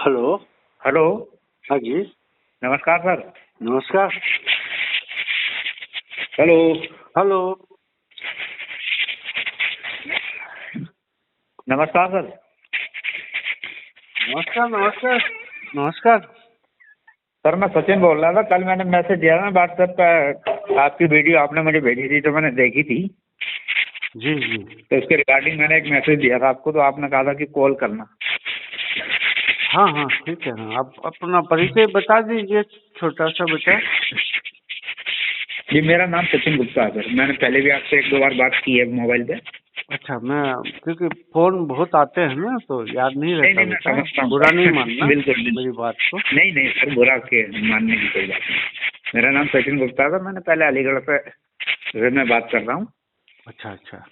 Hello. Hello. हाँ जी। नमस्कार sir. नमस्कार। हेलो। हेलो। नमस्कार सर। नमस्कार नमस्कार नमस्कार। सर मैं सचिन बोल रहा था। कल मैंने मैसेज दिया ना व्हाट्सएप पे, आपकी वीडियो आपने मुझे भेजी थी तो मैंने देखी थी। जी जी। तो उसके रिगार्डिंग मैंने एक मैसेज दिया था आपको, तो आपने कहा था कि कॉल करना। हाँ हाँ ठीक है ना, आप अपना परिचय बता दीजिए, छोटा सा बेटा। जी मेरा नाम सचिन गुप्ता है सर। मैंने पहले भी आपसे एक दो बार बात की है मोबाइल पे। अच्छा, मैं क्योंकि फोन बहुत आते हैं ना तो याद नहीं रहता नहीं मैं बेटा, समझता हूँ बुरा नहीं सर। मानना बिल्कुल मेरी बात को। नहीं सर, बुरा के मानने की कोई बात नहीं। मेरा नाम सचिन गुप्ता था। मैंने पहले अलीगढ़ से मैं बात कर रहा हूँ। अच्छा अच्छा।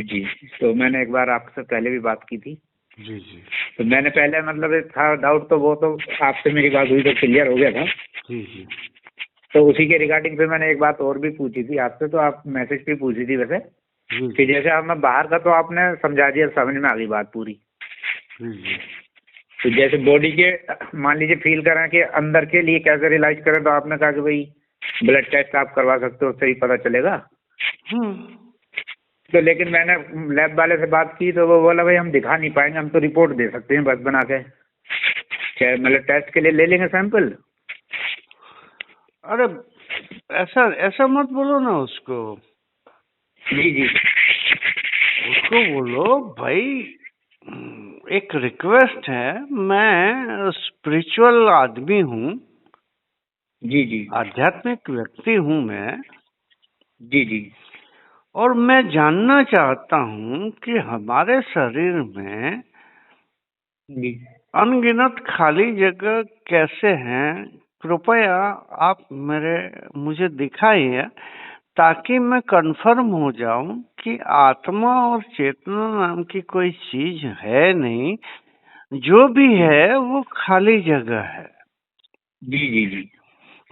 जी। तो मैंने एक बार आपसे पहले भी बात की थी। जी जी। तो मैंने पहले मतलब एक था डाउट, तो वो तो आपसे मेरी बात हुई तो क्लियर हो गया था। जी जी। तो उसी के रिगार्डिंग पे मैंने एक बात और भी पूछी थी आपसे, तो आप मैसेज पे पूछी थी वैसे जी कि जी। जैसे अब मैं बाहर का, तो आपने समझा दिया, समझ में आ गई बात पूरी। जी जी। तो जैसे बॉडी के मान लीजिए फील करें कि अंदर के लिए कैसे रियलाइज करें, तो आपने कहा कि भाई ब्लड टेस्ट आप करवा सकते हो, उससे ही पता चलेगा। तो लेकिन मैंने लैब वाले से बात की तो वो बोला भाई हम दिखा नहीं पाएंगे, हम तो रिपोर्ट दे सकते हैं बस बना के। क्या मतलब टेस्ट के लिए ले लेंगे सैंपल? अरे ऐसा ऐसा मत बोलो ना उसको। जी जी। उसको बोलो भाई, एक रिक्वेस्ट है, मैं स्पिरिचुअल आदमी हूँ, जी जी। आध्यात्मिक व्यक्ति हूँ मैं, जी जी। और मैं जानना चाहता हूँ कि हमारे शरीर में जी अनगिनत खाली जगह कैसे हैं। कृपया आप मुझे दिखाइए ताकि मैं कंफर्म हो जाऊं कि आत्मा और चेतना नाम की कोई चीज है नहीं, जो भी है वो खाली जगह है। जी। जी जी।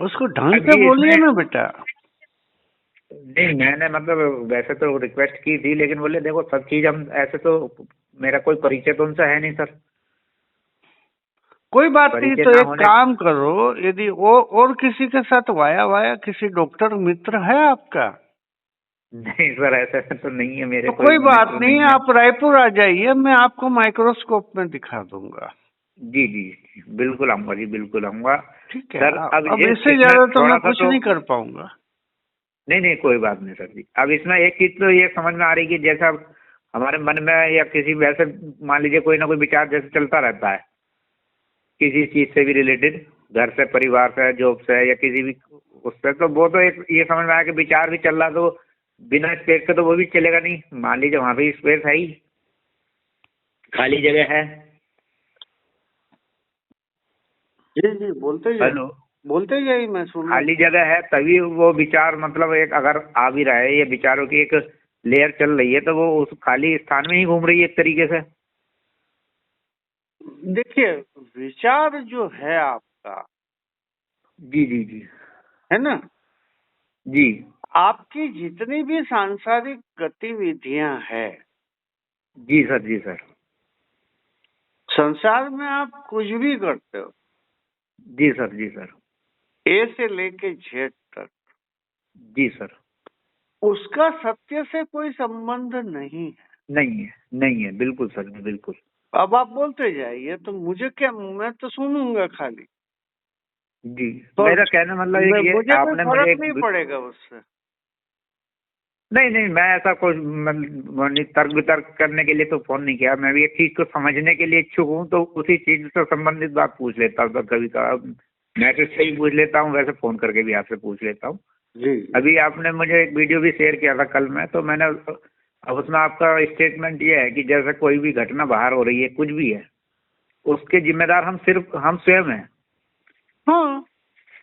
उसको ढंग अब से ये बोलिए इसमें ना बेटा। नहीं, मैंने मतलब वैसे तो रिक्वेस्ट की थी, लेकिन बोले देखो सब चीज हम ऐसे तो, मेरा कोई परिचय तो उनसे है नहीं सर। कोई बात नहीं, परिचय तो ना एक होने काम करो, यदि और किसी के साथ वाया वाया किसी डॉक्टर मित्र है आपका, नहीं सर, ऐसा तो नहीं है, मेरे तो कोई कोई बात मित्र नहीं, नहीं है। आप रायपुर आ जाइए, मैं आपको माइक्रोस्कोप में दिखा दूंगा। जी जी जी, बिल्कुल आऊंगा जी, बिल्कुल आऊंगा। ठीक है। सर अब अब ये इससे इसमें ज्यादा तो थोड़ा मैं सा कुछ तो नहीं कर पाऊंगा। नहीं कोई बात नहीं सर जी। अब इसमें एक चीज तो ये समझ में आ रही कि जैसा हमारे मन में या किसी वैसे मान लीजिए कोई ना कोई विचार जैसे चलता रहता है किसी चीज से भी रिलेटेड, घर से, परिवार से, जॉब से, या किसी भी उससे, तो वो तो एक ये समझ में आया कि विचार भी चल रहा, तो बिना स्पेस के तो वो भी चलेगा नहीं। मान लीजिए वहां भी स्पेस है ही, खाली जगह है। जी जी, बोलते जाइए, हेलो। बोलते जाइए, मैं सुन रहा खाली जगह है तभी वो विचार, मतलब एक अगर आ भी रहा है, ये विचारों की एक लेयर चल रही है, तो वो उस खाली स्थान में ही घूम रही है एक तरीके से। हूँ। देखिए, विचार जो है आपका, जी जी जी। है ना, जी आपकी जितनी भी सांसारिक गतिविधियां हैं, जी सर। जी सर। संसार में आप कुछ भी करते हो, जी सर। जी सर। ए से लेके जेड तक, जी सर। उसका सत्य से कोई संबंध नहीं है। नहीं है, बिल्कुल सर जी, बिल्कुल। अब आप बोलते जाइए, तो मुझे क्या, मैं तो सुनूंगा खाली, जी। पर मेरा कहने मतलब है कि ये मुझे कोई आपने मुझे फर्क एक नहीं पड़ेगा उससे। नहीं मैं ऐसा कुछ मतलब तर्क वितर्क करने के लिए तो फोन नहीं किया। मैं भी एक चीज को समझने के लिए इच्छुक हूँ, तो उसी चीज से संबंधित बात पूछ लेता हूँ। कभी कभी मैसेज से भी पूछ लेता हूँ, वैसे फोन करके भी आपसे पूछ लेता हूँ। जी अभी आपने मुझे एक वीडियो भी शेयर किया था कल में, तो मैंने अब उसमें आपका स्टेटमेंट ये है कि जैसे कोई भी घटना बाहर हो रही है, कुछ भी है, उसके जिम्मेदार हम सिर्फ हम स्वयं हैं। हाँ,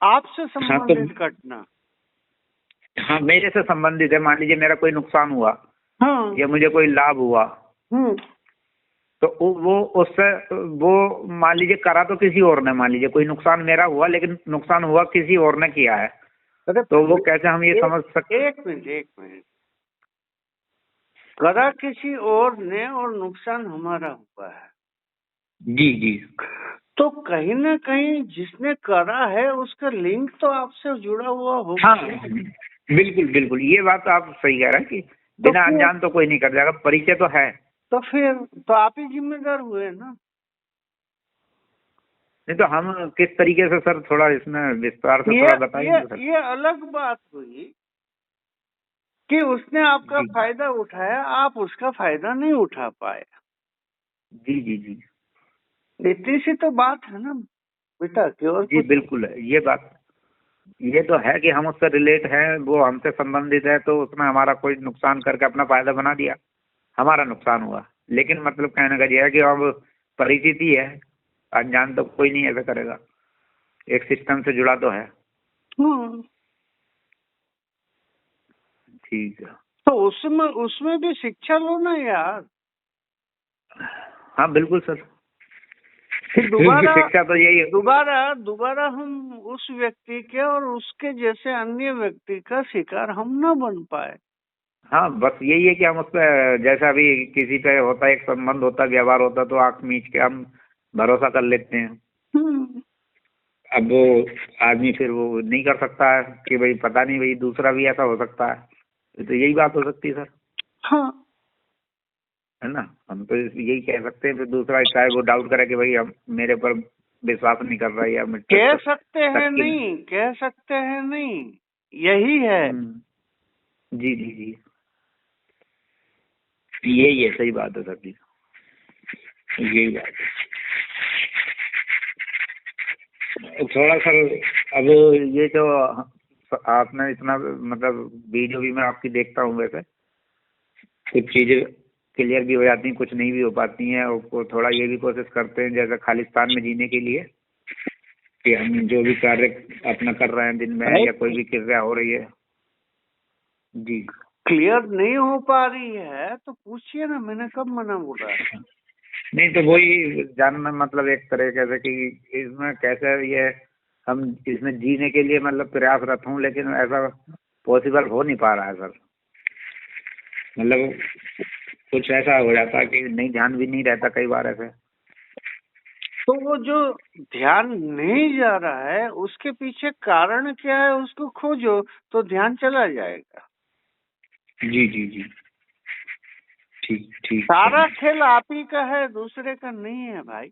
आपसे हाँ तो संबंधित घटना। हाँ, मेरे से संबंधित है। मान लीजिए मेरा कोई नुकसान हुआ हाँ। या मुझे कोई लाभ हुआ, हम्म। तो वो उससे वो मान लीजिए करा तो किसी और ने, मान लीजिए कोई नुकसान मेरा हुआ, लेकिन नुकसान हुआ किसी और ने किया है, अरे तो वो कैसे हम ये समझ सकते? एक मिनट, एक मिनट। करा किसी और ने और नुकसान हमारा हुआ है। जी जी। तो कहीं ना कहीं जिसने करा है उसका लिंक तो आपसे जुड़ा हुआ होगा। हाँ बिल्कुल बिल्कुल, ये बात तो आप सही कह रहे हैं कि बिना अनजान तो कोई नहीं कर जाएगा, परिचय तो है। तो फिर तो आप ही जिम्मेदार हुए ना। नहीं तो हम किस तरीके से सर, थोड़ा इसमें विस्तार से थोड़ा बताएंगे सर। ये अलग बात हुई कि उसने आपका जी फायदा उठाया, आप उसका फायदा नहीं उठा पाए। जी जी जी इतनी सी तो बात है ना बेटा, कि और जी कुछ। बिल्कुल है ये बात। ये तो है कि हम उससे रिलेट हैं, वो हमसे संबंधित है, तो उसने हमारा कोई नुकसान करके अपना फायदा बना दिया, हमारा नुकसान हुआ। लेकिन मतलब कहने का ये है कि अब परिचित ही है, अनजान तो कोई नहीं ऐसा करेगा, एक सिस्टम से जुड़ा तो है। हाँ, ठीक है। तो उसमें उसमें भी शिक्षा लो ना यार। हाँ बिल्कुल सर, फिर दोबारा शिक्षा तो यही है। दोबारा हम उस व्यक्ति के और उसके जैसे अन्य व्यक्ति का शिकार हम न बन पाए। हाँ बस यही है कि हम उस पर, जैसा अभी किसी पे होता है, एक संबंध होता है, व्यवहार होता है, तो आंख मीच के हम भरोसा कर लेते हैं। हम्म। अब वो आदमी फिर वो नहीं कर सकता है कि भाई पता नहीं, भाई दूसरा भी ऐसा हो सकता है, तो यही बात हो सकती है सर, हाँ, है ना। हम तो यही कह सकते हैं, फिर दूसरा चाहे वो डाउट करे कि भाई हम मेरे ऊपर विश्वास नहीं कर रहा है या मुझ कह पर सकते हैं नहीं, कह सकते हैं नहीं, यही है। जी जी जी, यही है, सही बात है सर जी, यही बात है। थोड़ा सर, अब ये जो आपने इतना मतलब वीडियो भी मैं आपकी देखता हूँ, वैसे कुछ चीजें क्लियर भी हो जाती हैं, कुछ नहीं भी हो पाती हैं, और को थोड़ा ये भी कोशिश करते हैं जैसे खालिस्तान में जीने के लिए, कि हम जो भी कार्य अपना कर रहे हैं दिन में, या कोई भी क्रिया हो रही है। जी क्लियर नहीं हो पा रही है तो पूछिए ना, मैंने कब मना बोला है। नहीं तो वही जानना, मतलब एक तरीके से कि इसमें कैसे ये हम इसमें जीने के लिए मतलब प्रयासरत हूँ, लेकिन ऐसा पॉसिबल हो नहीं पा रहा है सर। मतलब कुछ ऐसा हो जाता है कि नहीं, ध्यान भी नहीं रहता कई बार ऐसे। तो वो जो ध्यान नहीं जा रहा है उसके पीछे कारण क्या है, उसको खोजो तो ध्यान चला जाएगा। जी जी जी, ठीक ठीक सारा सर। खेल आप ही का है, दूसरे का नहीं है भाई।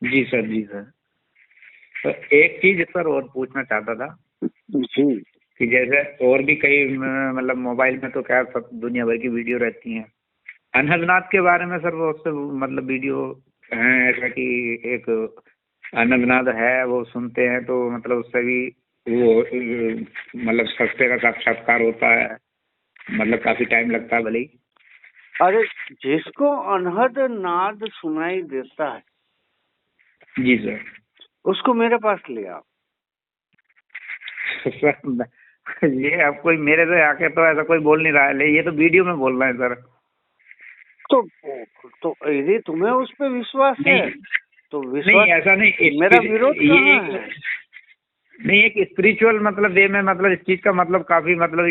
जी सर, जी सर। तो एक चीज सर और पूछना चाहता था जी। कि जैसे और भी कई मतलब मोबाइल में तो क्या सब दुनिया भर की वीडियो रहती हैं, अनंतनाथ के बारे में सर, वो उससे मतलब वीडियो है ऐसा कि एक अनंतनाथ है, वो सुनते हैं तो मतलब उससे भी वो मतलब सस्ते का साक्षात्कार होता है, मतलब काफी टाइम लगता है भले ही। अरे जिसको अनहद नाद सुनाई देता है जी सर। उसको मेरे पास ले आओ। सर ये अब कोई मेरे से आके तो ऐसा कोई बोल नहीं रहा है, ये तो वीडियो में बोल रहे हैं सर। तो यदि तुम्हें उस पर विश्वास है नहीं तो नहीं, ऐसा नहीं, मेरा विरोध कहाँ है। नहीं, एक स्पिरिचुअल मतलब वे में, मतलब इस चीज का मतलब काफी मतलब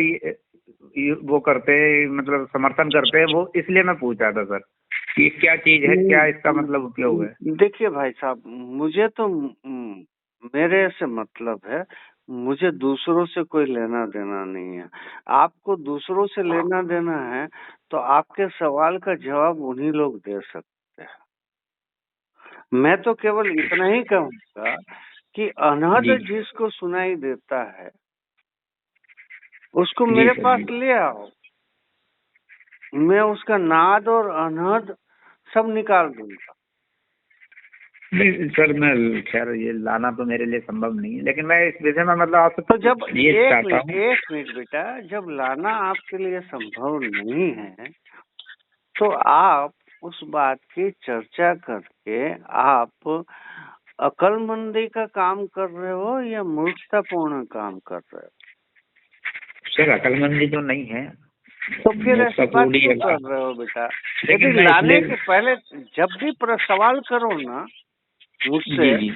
वो करते हैं, मतलब समर्थन करते हैं वो, इसलिए मैं पूछ रहा था सर कि क्या चीज है, क्या इसका मतलब उपयोग है। देखिए भाई साहब, मुझे तो मेरे से मतलब है, मुझे दूसरों से कोई लेना देना नहीं है। आपको दूसरों से लेना देना है तो आपके सवाल का जवाब उन्हीं लोग दे सकते हैं। मैं तो केवल इतना ही कहूँगा कि अनहद जी जिसको सुनाई देता है उसको जी मेरे सर पास जी। ले आओ, मैं उसका नाद और अनहद सब निकाल दूंगा। नहीं सर, मैं खैर ये लाना तो मेरे लिए संभव नहीं है, लेकिन मैं इस विषय में मतलब आपसे तो जब ये चाहता हूँ। एक मिनट बेटा, जब लाना आपके लिए संभव नहीं है तो आप उस बात की चर्चा करके आप अक्लमंदी का काम कर रहे हो या मूर्खतापूर्ण काम कर रहे हो। सर अकलमंदी तो नहीं है, तो फिर ऐसी बात मूर्खतापूर्ण ही क्यों है कर बात। रहे हो बेटा। यदि लेकिन मैं लाने इसलिए, के पहले जब भी सवाल करो ना मुझसे, जी जी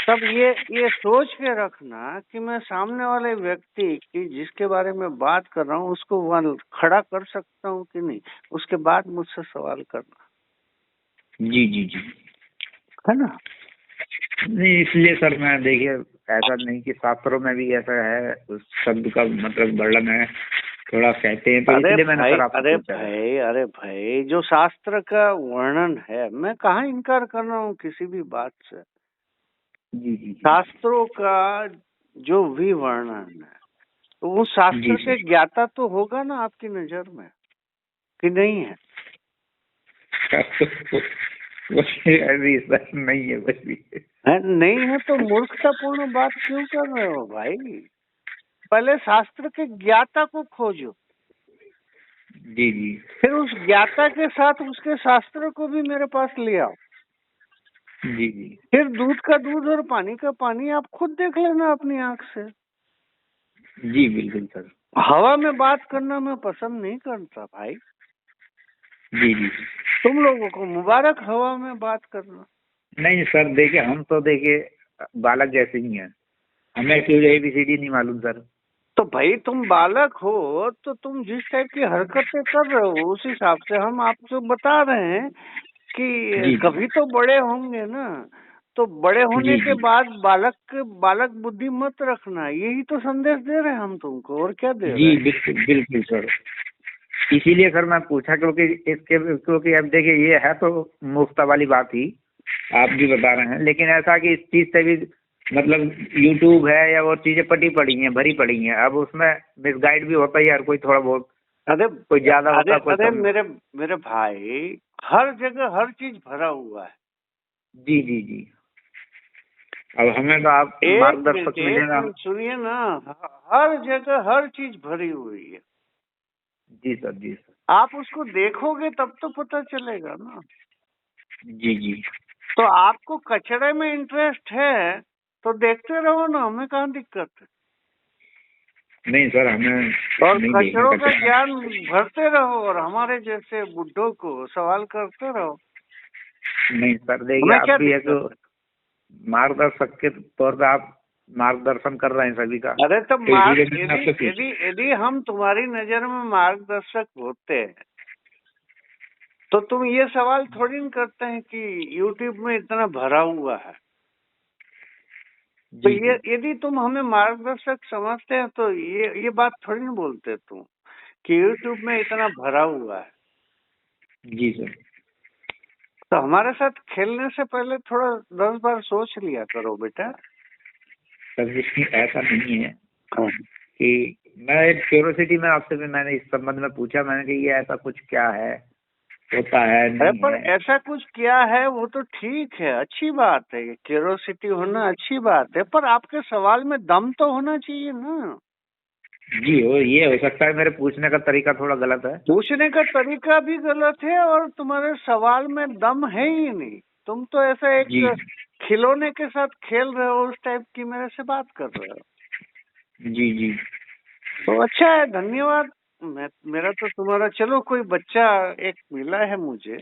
तब ये सोच के रखना कि मैं सामने वाले व्यक्ति की जिसके बारे में बात कर रहा हूँ उसको वहाँ खड़ा कर सकता हूँ कि नहीं, उसके बाद मुझसे सवाल करना। जी जी जी, है ना। नहीं, इसलिए सर मैं देखिए ऐसा नहीं कि शास्त्रों में भी ऐसा है, उस शब्द का मतलब वर्णन है, थोड़ा कहते हैं, तो इसलिए मैंने सर आपसे पूछा है। अरे भाई, जो शास्त्र का वर्णन है, मैं कहाँ इनकार कर रहा हूँ किसी भी बात से। जी जी जी। शास्त्रों का जो भी वर्णन है, तो वो शास्त्र जी के ज्ञाता तो होगा ना आपकी नजर में, कि नहीं है? अभी सर नहीं है बस भी। नहीं है तो मूर्खतापूर्ण बात क्यों कर रहे हो भाई? पहले शास्त्र के ज्ञाता को खोजो, जी जी फिर उस ज्ञाता के साथ उसके शास्त्र को भी मेरे पास ले आओ। जी जी फिर दूध का दूध और पानी का पानी आप खुद देख लेना अपनी आंख से। जी बिल्कुल सर। हवा में बात करना मैं पसंद नहीं करता भाई। जी जी। तुम लोगों को मुबारक हवा में बात करना। नहीं सर, देखिए हम तो देखिए बालक जैसे ही हैं, हमें क्यों ABCD नहीं मालूम सर। तो भाई तुम बालक हो तो तुम जिस टाइप की हरकतें कर रहे हो उस हिसाब से हम आपको बता रहे हैं कि जी कभी तो बड़े होंगे ना। तो बड़े होने जी के जी बाद बालक बुद्धि मत रखना, यही तो संदेश दे रहे हैं हम तुमको, और क्या दे रहे जी हैं? बिल्कुल बिल्कुल सर। इसीलिए सर मैं पूछा, क्योंकि अब देखिए ये है तो मुफ्त वाली बात ही आप भी बता रहे हैं, लेकिन ऐसा कि इस चीज से भी मतलब YouTube है या वो चीजें पटी पड़ी हैं, भरी पड़ी हैं, अब उसमें मिसगाइड भी होता ही है हर कोई थोड़ा बहुत, अरे कोई ज्यादा होता कोई अरे कम। मेरे भाई, हर जगह हर चीज भरा हुआ है। जी जी जी। अब हमें तो आप मार्गदर्शक एक मिलेगा। मिनट सुनिए ना। हर जगह हर चीज भरी हुई है। जी सर जी सर। आप उसको देखोगे तब तो पता चलेगा ना। जी जी। तो आपको कचरे में इंटरेस्ट है तो देखते रहो ना, हमें कहाँ दिक्कत है। नहीं सर, हमें और नहीं देखना कचरों का कचरा। ज्ञान भरते रहो और हमारे जैसे बुड्ढों को सवाल करते रहो। नहीं सर, देखिए हमें आप क्या भी है दिक्कत तो है? मार्गदर्शक के तौर पे आप मार्गदर्शन कर रहे हैं सभी का, अरे तो तो इसीलिए मैंने आपसे यदि पूछा। यदि यदि हम तुम्हारी नजर में मार्गदर्शक होते हैं तो तुम ये सवाल थोड़ी न करते हैं कि YouTube में इतना भरा हुआ है। तो जी ये जी यदि तुम हमें मार्गदर्शक समझते हैं तो ये बात थोड़ी न बोलते तुम कि YouTube में इतना भरा हुआ है। जी सर। तो हमारे साथ खेलने से पहले थोड़ा 10 बार सोच लिया करो बेटा। सर देखिए ऐसा नहीं है हाँ। कि मैं एक क्यूरियोसिटी में आपसे भी मैंने इस संबंध में पूछा, मैंने कि ये ऐसा कुछ क्या है, होता है अरे नहीं पर है। ऐसा कुछ क्या है वो तो ठीक है, अच्छी बात है, ये क्यूरियोसिटी होना अच्छी बात है, पर आपके सवाल में दम तो होना चाहिए ना। जी हो, ये हो सकता है मेरे पूछने का तरीका थोड़ा गलत है। पूछने का तरीका भी गलत है और तुम्हारे सवाल में दम है ही नहीं। तुम तो ऐसा जी एक खिलौने के साथ खेल रहे हो, उस टाइप की मेरे से बात कर रहे हो। जी जी तो अच्छा है, धन्यवाद। मेरा तो तुम्हारा, चलो कोई बच्चा एक मिला है मुझे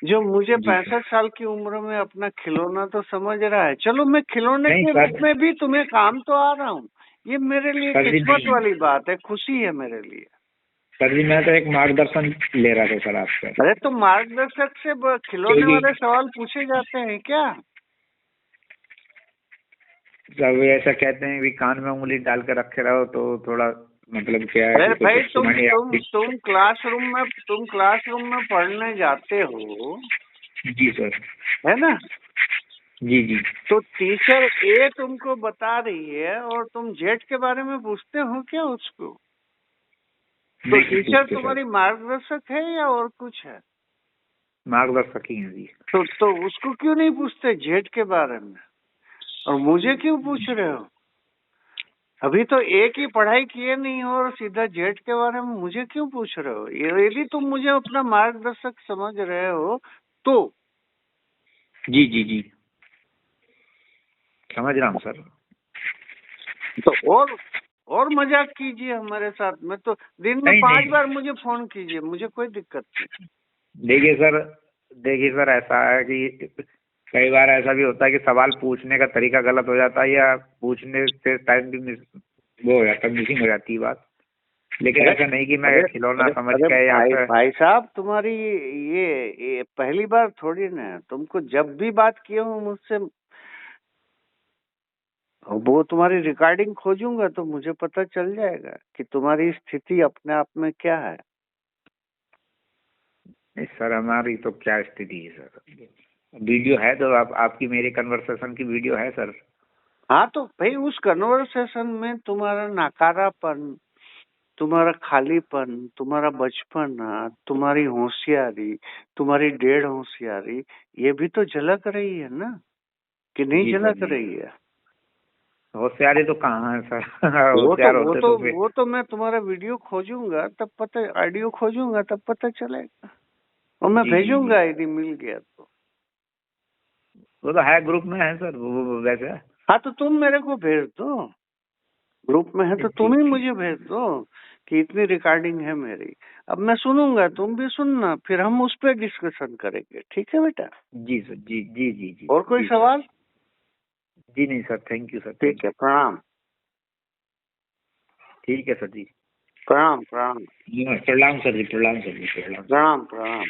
जो मुझे जी सर। 65 साल की उम्र में अपना खिलौना तो समझ रहा है। चलो मैं खिलौने नहीं के रूप सर, में भी तुम्हें काम तो आ रहा हूँ। ये मेरे लिए सर जी किस्मत नहीं, वाली बात है, खुशी है मेरे लिए। सर जी मैं तो एक मार्गदर्शन ले रहा था सर आपसे। अरे तो मार्गदर्शक से खिलौने क्योंकि वाले सवाल पूछे जाते हैं क्या? जब वे ऐसा कहते हैं कि कान में उंगली डाल के रखे रहो, तो थोड़ा मतलब क्या है अरे कि भाई, कुछ सुनाई आपकी। तुम क्लासरूम में पढ़ने जाते हो, जी सर। है ना? जी जी। तो टीचर ए तुमको बता रही है और तुम जेड के बारे में पूछते हो क्या उसको? तो नहीं टीचर पूछते सर, तुम्हारी मार्गदर्शक है या और कुछ है? मार्गदर्शक ही हैं जी। तो उसको क्यों नहीं पूछते जेड के बारे में, और मुझे क्यों पूछ रहे हो? अभी तो एक ही पढ़ाई किए नहीं हो और सीधा जेड के बारे में मुझे क्यों पूछ रहे हो? यदि तुम मुझे अपना मार्गदर्शक समझ रहे हो तो जी जी जी, समझ रहा हूँ सर। और मजाक कीजिए हमारे साथ में, तो दिन में नहीं 5 नहीं, बार मुझे फोन कीजिए, मुझे कोई दिक्कत नहीं। देखिए सर, ऐसा है कि कई बार ऐसा भी होता है कि सवाल पूछने का तरीका गलत हो जाता है, या पूछने से टाइम भी वो हो जाता है, मिसिंग हो जाती है बात। लेकिन ऐसा नहीं कि मैं खिलौना समझ के या फिर भाई साहब, तुम्हारी ये पहली बार थोड़ी ना है। तुमको जब भी बात किए हो मुझसे, वो तुम्हारी रिकॉर्डिंग खोजूंगा तो मुझे पता चल जाएगा कि तुम्हारी स्थिति अपने आप में क्या है। नहीं सर, हमारी तो क्या स्थिति है सर, वीडियो है तो आपकी मेरी कन्वर्सेशन की वीडियो है सर। हाँ तो भाई उस कन्वर्सेशन में तुम्हारा नकारापन, तुम्हारा खालीपन, तुम्हारा बचपना, तुम्हारी होशियारी, तुम्हारी डेढ़ होशियारी, ये भी तो झलक रही है ना, कि नहीं झलक रही है? होशियारी तो कहाँ है सर। होशियार होते तो वो तो मैं तुम्हारा वीडियो खोजूंगा तब पता, ऑडियो खोजूंगा तब पता चलेगा, और मैं भेजूंगा यदि मिल गया तो। वो तो है, ग्रुप में है सर वो वैसे। हाँ तो तुम मेरे को भेज दो, ग्रुप में है तो तुम ही मुझे भेज दो कि इतनी रिकॉर्डिंग है मेरी। अब मैं सुनूंगा, तुम भी सुनना, फिर हम उस पर डिस्कशन करेंगे। ठीक है बेटा? जी सर, जी जी जी जी। और कोई सवाल? जी नहीं सर, थैंक यू सर। ठीक है, प्रणाम। ठीक है सर जी, प्रणाम प्रणाम प्रणाम सर जी, प्रणाम सर जी, प्रणाम। प्रणाम प्रणाम।